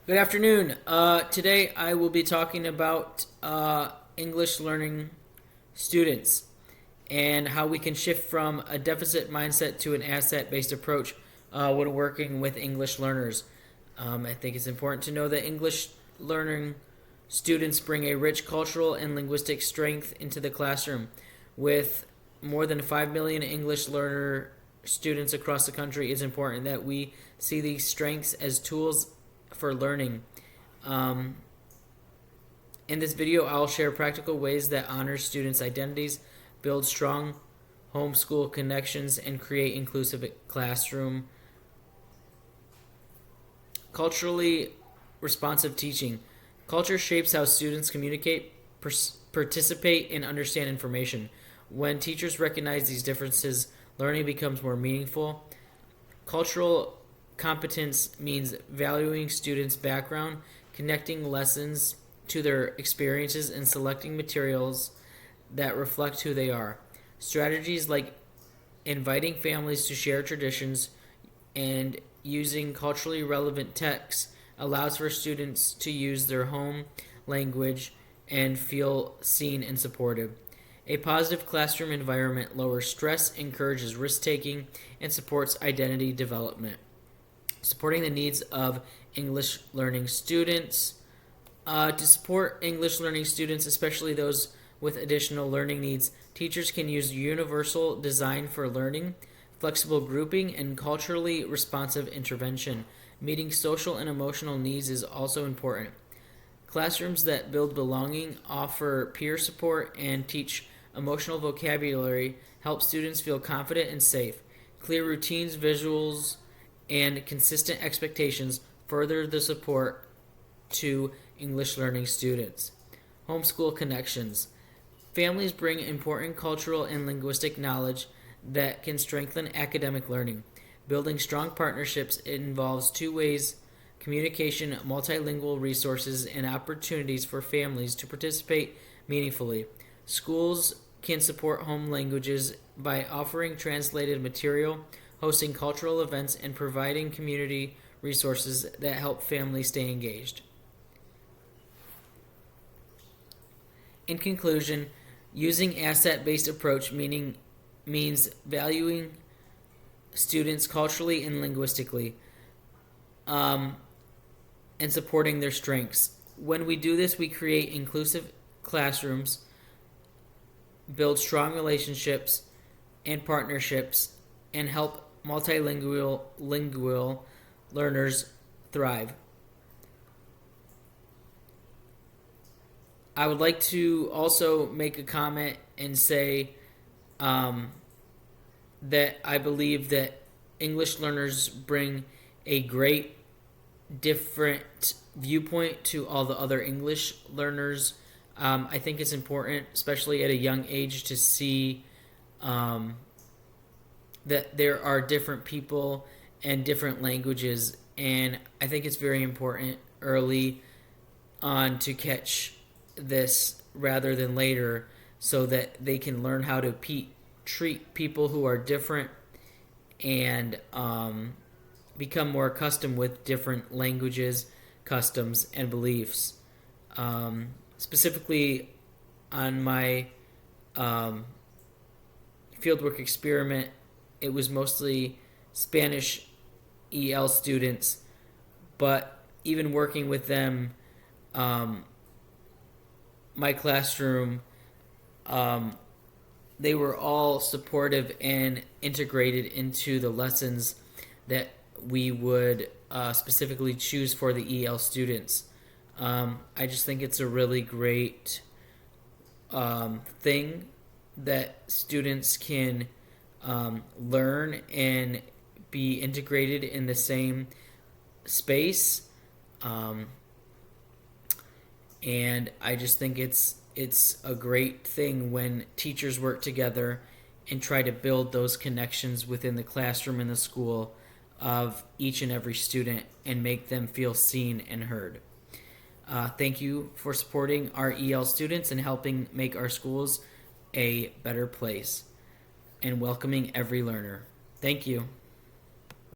Good afternoon. Today I will be talking about English learning students and how we can shift from a deficit mindset to an asset based approach when working with English learners. I think it's important to know that English learning students bring a rich cultural and linguistic strength into the classroom. With more than 5 million English learner students across the country, it's important that we see these strengths as tools for learning. Um, in this video, I'll share practical ways that honor students' identities, build strong homeschool connections, and create inclusive classroom. Culturally responsive teaching. Culture shapes how students communicate, participate, and understand information. When teachers recognize these differences, learning becomes more meaningful. Cultural competence means valuing students' background, connecting lessons to their experiences, and selecting materials that reflect who they are. Strategies like inviting families to share traditions and using culturally relevant texts allows for students to use their home language and feel seen and supported. A positive classroom environment lowers stress, encourages risk taking, and supports identity development. Supporting the needs of English learning students. To support English learning students, especially those with additional learning needs, teachers can use universal design for learning, flexible grouping, and culturally responsive intervention. Meeting social and emotional needs is also important. Classrooms that build belonging, offer peer support, and teach emotional vocabulary help students feel confident and safe. Clear routines, visuals, and consistent expectations further the support to English learning students. Homeschool connections. Families bring important cultural and linguistic knowledge that can strengthen academic learning. Building strong partnerships involves two ways communication, multilingual resources, and opportunities for families to participate meaningfully. Schools can support home languages by offering translated material, hosting cultural events, and providing community resources that help families stay engaged. In conclusion, using asset-based approach means valuing students culturally and linguistically, and supporting their strengths. When we do this, we create inclusive classrooms, build strong relationships and partnerships, and help multilingual learners thrive. I would like to also make a comment and say that I believe that English learners bring a great different viewpoint to all the other English learners. I think it's important, especially at a young age, to see that there are different people and different languages, and I think it's very important early on to catch this rather than later so that they can learn how to treat people who are different and become more accustomed with different languages, customs, and beliefs. Specifically, on my fieldwork experiment, it was mostly Spanish EL students, but even working with them, my classroom, they were all supportive and integrated into the lessons that we would specifically choose for the EL students. I just think it's a really great thing that students can learn and be integrated in the same space. And I just think it's a great thing when teachers work together and try to build those connections within the classroom and the school of each and every student and make them feel seen and heard. Thank you for supporting our EL students and helping make our schools a better place and welcoming every learner. Thank you.